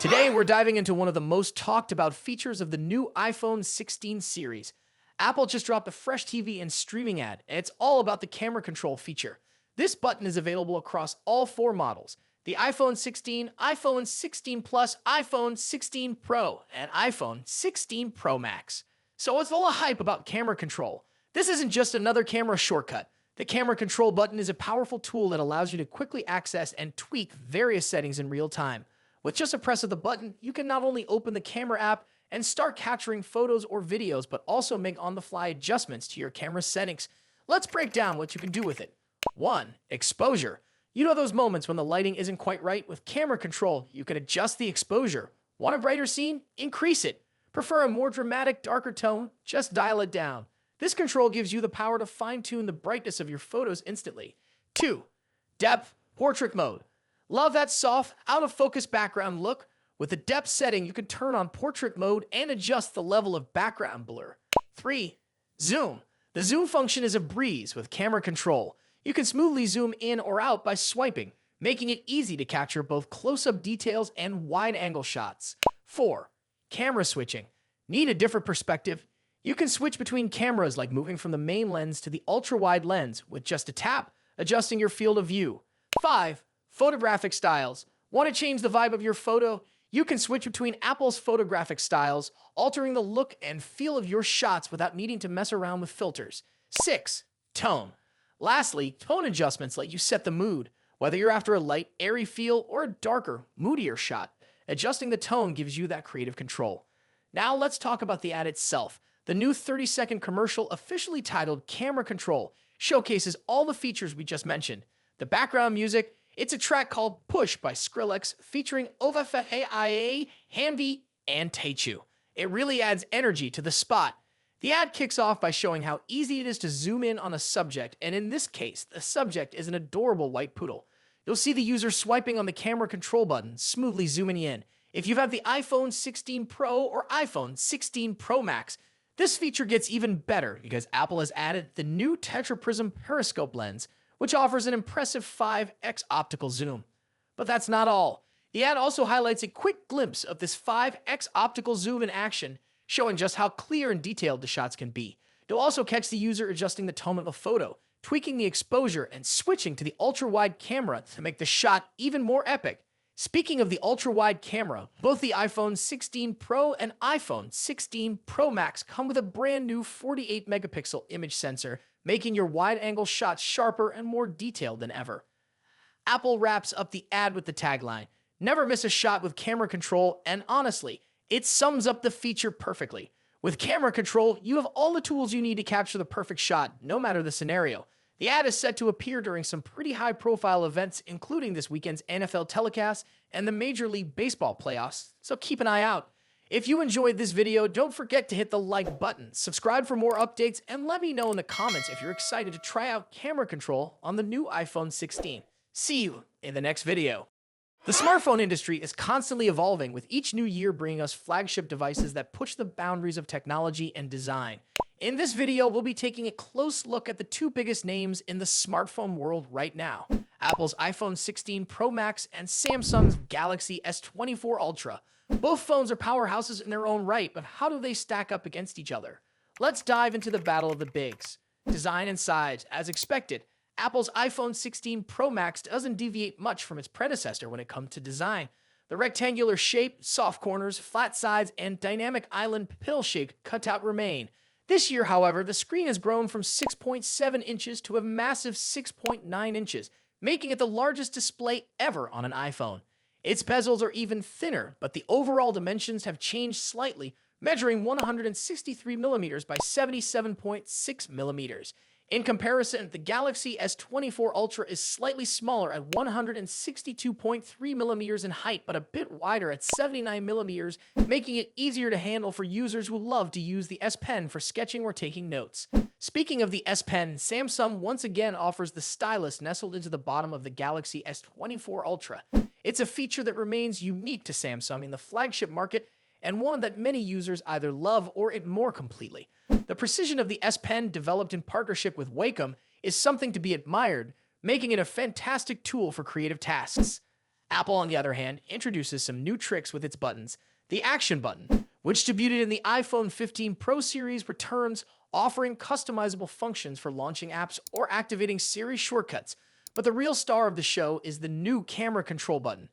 Today, we're diving into one of the most talked about features of the new iPhone 16 series. Apple just dropped a fresh TV and streaming ad, and it's all about the camera control feature. This button is available across all four models: the iPhone 16, iPhone 16 Plus, iPhone 16 Pro, and iPhone 16 Pro Max. So it's all a hype about camera control. This isn't just another camera shortcut. The camera control button is a powerful tool that allows you to quickly access and tweak various settings in real time. With just a press of the button, you can not only open the camera app and start capturing photos or videos, but also make on-the-fly adjustments to your camera settings. Let's break down what you can do with it. 1. Exposure. You know those moments when the lighting isn't quite right? With camera control, you can adjust the exposure. Want a brighter scene? Increase it. Prefer a more dramatic, darker tone? Just dial it down. This control gives you the power to fine-tune the brightness of your photos instantly. 2. Depth portrait mode. Love that soft, out-of-focus background look? With the depth setting, you can turn on portrait mode and adjust the level of background blur. 3. Zoom. The zoom function is a breeze with camera control. You can smoothly zoom in or out by swiping, making it easy to capture both close-up details and wide-angle shots. 4. Camera switching. Need a different perspective? You can switch between cameras, like moving from the main lens to the ultra-wide lens with just a tap, adjusting your field of view. 5. Photographic styles. Want to change the vibe of your photo? You can switch between Apple's photographic styles, altering the look and feel of your shots without needing to mess around with filters. 6. Tone. Lastly, tone adjustments let you set the mood, whether you're after a light, airy feel or a darker, moodier shot. Adjusting the tone gives you that creative control. Now let's talk about the ad itself. The new 30-second commercial, officially titled Camera Control, showcases all the features we just mentioned. The background music, it's a track called Push by Skrillex, featuring Ovafeia, Hanvi, and Taichu. It really adds energy to the spot. The ad kicks off by showing how easy it is to zoom in on a subject, and in this case, the subject is an adorable white poodle. You'll see the user swiping on the camera control button, smoothly zooming in. If you have the iPhone 16 Pro or iPhone 16 Pro Max, this feature gets even better because Apple has added the new tetraprism periscope lens, which offers an impressive 5x optical zoom. But that's not all. The ad also highlights a quick glimpse of this 5x optical zoom in action, showing just how clear and detailed the shots can be. You'll also catch the user adjusting the tone of a photo, tweaking the exposure, and switching to the ultra-wide camera to make the shot even more epic. Speaking of the ultra-wide camera, both the iPhone 16 Pro and iPhone 16 Pro Max come with a brand new 48-megapixel image sensor, making your wide-angle shots sharper and more detailed than ever. Apple wraps up the ad with the tagline, "Never miss a shot with camera control," and honestly, it sums up the feature perfectly. With camera control, you have all the tools you need to capture the perfect shot, no matter the scenario. The ad is set to appear during some pretty high-profile events, including this weekend's NFL telecast and the Major League Baseball playoffs, so keep an eye out. If you enjoyed this video, don't forget to hit the like button, subscribe for more updates, and let me know in the comments if you're excited to try out camera control on the new iPhone 16. See you in the next video. The smartphone industry is constantly evolving, with each new year bringing us flagship devices that push the boundaries of technology and design. In this video, we'll be taking a close look at the two biggest names in the smartphone world right now: Apple's iPhone 16 Pro Max and Samsung's Galaxy S24 Ultra. Both phones are powerhouses in their own right, but how do they stack up against each other? Let's dive into the battle of the bigs. Design and size. As expected, Apple's iPhone 16 Pro Max doesn't deviate much from its predecessor when it comes to design. The rectangular shape, soft corners, flat sides, and dynamic island pill-shaped cutout remain. This year, however, the screen has grown from 6.7 inches to a massive 6.9 inches, making it the largest display ever on an iPhone. Its bezels are even thinner, but the overall dimensions have changed slightly, measuring 163 millimeters by 77.6 millimeters. In comparison, the Galaxy S24 Ultra is slightly smaller at 162.3 millimeters in height, but a bit wider at 79 millimeters, making it easier to handle for users who love to use the S Pen for sketching or taking notes. Speaking of the S Pen, Samsung once again offers the stylus nestled into the bottom of the Galaxy S24 Ultra. It's a feature that remains unique to Samsung in the flagship market, and one that many users either love or ignore completely. The precision of the S Pen, developed in partnership with Wacom, is something to be admired, making it a fantastic tool for creative tasks. Apple, on the other hand, introduces some new tricks with its buttons. The Action button, which debuted in the iPhone 15 Pro series, returns, offering customizable functions for launching apps or activating Siri shortcuts. But the real star of the show is the new camera control button.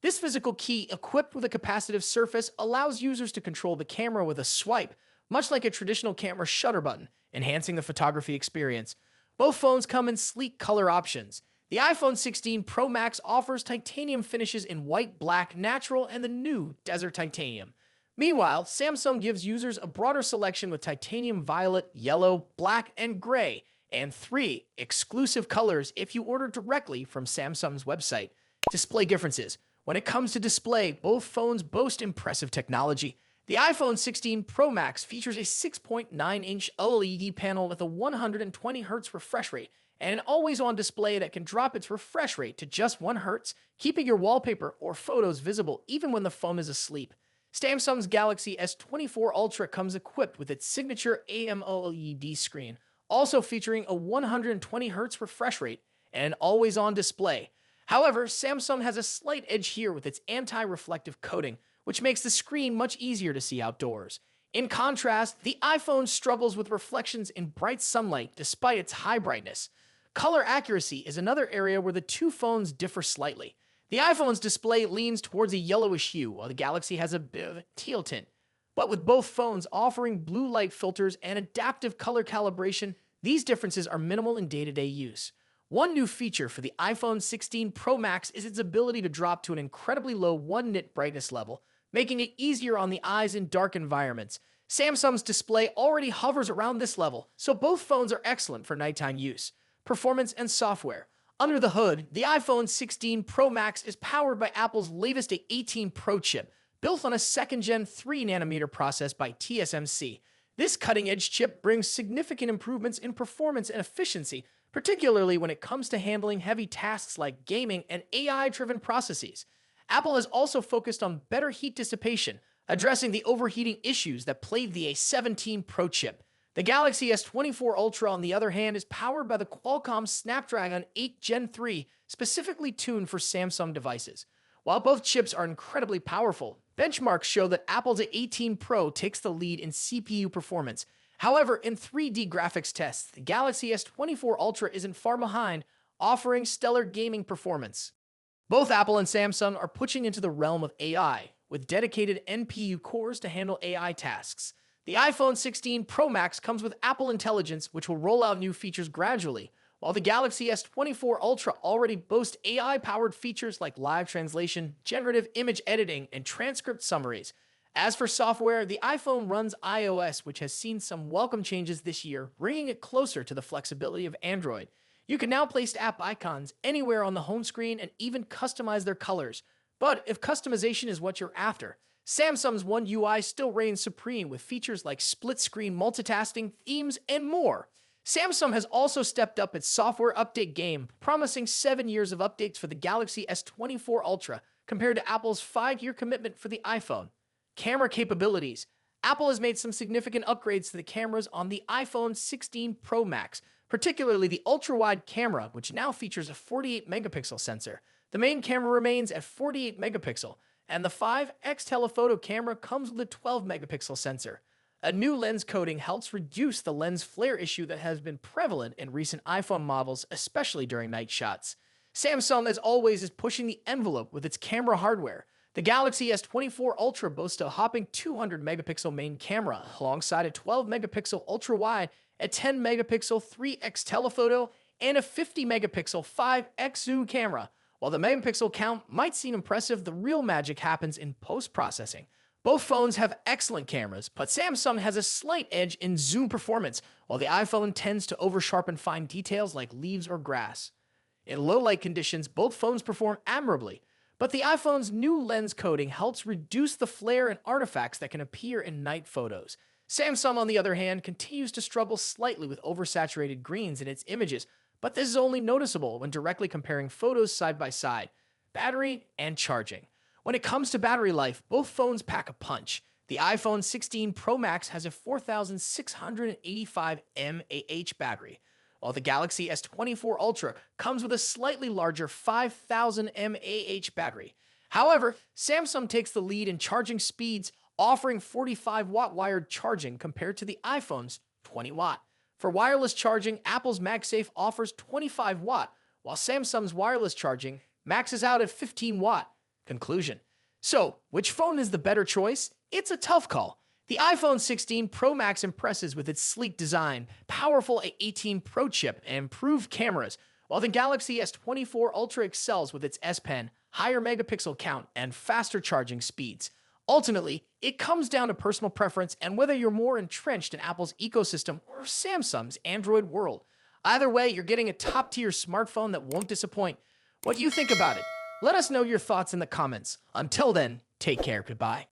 This physical key, equipped with a capacitive surface, allows users to control the camera with a swipe, much like a traditional camera shutter button, enhancing the photography experience. Both phones come in sleek color options. The iPhone 16 Pro Max offers titanium finishes in white, black, natural, and the new Desert Titanium. Meanwhile, Samsung gives users a broader selection with titanium violet, yellow, black, and gray, and 3 exclusive colors if you order directly from Samsung's website. Display differences. When it comes to display, both phones boast impressive technology. The iPhone 16 Pro Max features a 6.9-inch OLED panel with a 120Hz refresh rate and an always-on display that can drop its refresh rate to just 1 Hz, keeping your wallpaper or photos visible even when the phone is asleep. Samsung's Galaxy S24 Ultra comes equipped with its signature AMOLED screen, also featuring a 120Hz refresh rate and an always-on display. However, Samsung has a slight edge here with its anti-reflective coating, which makes the screen much easier to see outdoors. In contrast, the iPhone struggles with reflections in bright sunlight despite its high brightness. Color accuracy is another area where the two phones differ slightly. The iPhone's display leans towards a yellowish hue, while the Galaxy has a bit of a teal tint. But with both phones offering blue light filters and adaptive color calibration, these differences are minimal in day-to-day use. One new feature for the iPhone 16 Pro Max is its ability to drop to an incredibly low 1-nit brightness level, making it easier on the eyes in dark environments. Samsung's display already hovers around this level, so both phones are excellent for nighttime use. Performance and software. Under the hood, the iPhone 16 Pro Max is powered by Apple's latest A18 Pro chip, built on a second-gen 3nm process by TSMC. This cutting-edge chip brings significant improvements in performance and efficiency, particularly when it comes to handling heavy tasks like gaming and AI-driven processes. Apple has also focused on better heat dissipation, addressing the overheating issues that plagued the A17 Pro chip. The Galaxy S24 Ultra, on the other hand, is powered by the Qualcomm Snapdragon 8 Gen 3, specifically tuned for Samsung devices. While both chips are incredibly powerful, benchmarks show that Apple's A18 Pro takes the lead in CPU performance. However, in 3D graphics tests, the Galaxy S24 Ultra isn't far behind, offering stellar gaming performance. Both Apple and Samsung are pushing into the realm of AI, with dedicated NPU cores to handle AI tasks. The iPhone 16 Pro Max comes with Apple Intelligence, which will roll out new features gradually, while the Galaxy S24 Ultra already boasts AI-powered features like live translation, generative image editing, and transcript summaries. As for software, the iPhone runs iOS, which has seen some welcome changes this year, bringing it closer to the flexibility of Android. You can now place app icons anywhere on the home screen and even customize their colors. But if customization is what you're after, Samsung's One UI still reigns supreme with features like split-screen multitasking, themes, and more. Samsung has also stepped up its software update game, promising 7 years of updates for the Galaxy S24 Ultra, compared to Apple's 5-year commitment for the iPhone. Camera capabilities. Apple has made some significant upgrades to the cameras on the iPhone 16 Pro Max, particularly the ultra-wide camera, which now features a 48-megapixel sensor. The main camera remains at 48 megapixel, and the 5x telephoto camera comes with a 12-megapixel sensor. A new lens coating helps reduce the lens flare issue that has been prevalent in recent iPhone models, especially during night shots. Samsung, as always, is pushing the envelope with its camera hardware. The Galaxy S24 Ultra boasts a hopping 200-megapixel main camera, alongside a 12-megapixel ultra-wide, a 10-megapixel 3x telephoto, and a 50-megapixel 5x zoom camera. While the megapixel count might seem impressive, the real magic happens in post-processing. Both phones have excellent cameras, but Samsung has a slight edge in zoom performance, while the iPhone tends to over-sharpen fine details like leaves or grass. In low-light conditions, both phones perform admirably, but the iPhone's new lens coating helps reduce the flare and artifacts that can appear in night photos. Samsung, on the other hand, continues to struggle slightly with oversaturated greens in its images, but this is only noticeable when directly comparing photos side by side. Battery and charging. When it comes to battery life, both phones pack a punch. The iPhone 16 Pro Max has a 4,685 mAh battery, while the Galaxy S24 Ultra comes with a slightly larger 5000 mAh battery. However, Samsung takes the lead in charging speeds, offering 45-watt wired charging compared to the iPhone's 20-watt. For wireless charging, Apple's MagSafe offers 25-watt, while Samsung's wireless charging maxes out at 15-watt. Conclusion. So, which phone is the better choice? It's a tough call. The iPhone 16 Pro Max impresses with its sleek design, powerful A18 Pro chip, and improved cameras, while the Galaxy S24 Ultra excels with its S Pen, higher megapixel count, and faster charging speeds. Ultimately, it comes down to personal preference and whether you're more entrenched in Apple's ecosystem or Samsung's Android world. Either way, you're getting a top-tier smartphone that won't disappoint. What do you think about it? Let us know your thoughts in the comments. Until then, take care. Goodbye.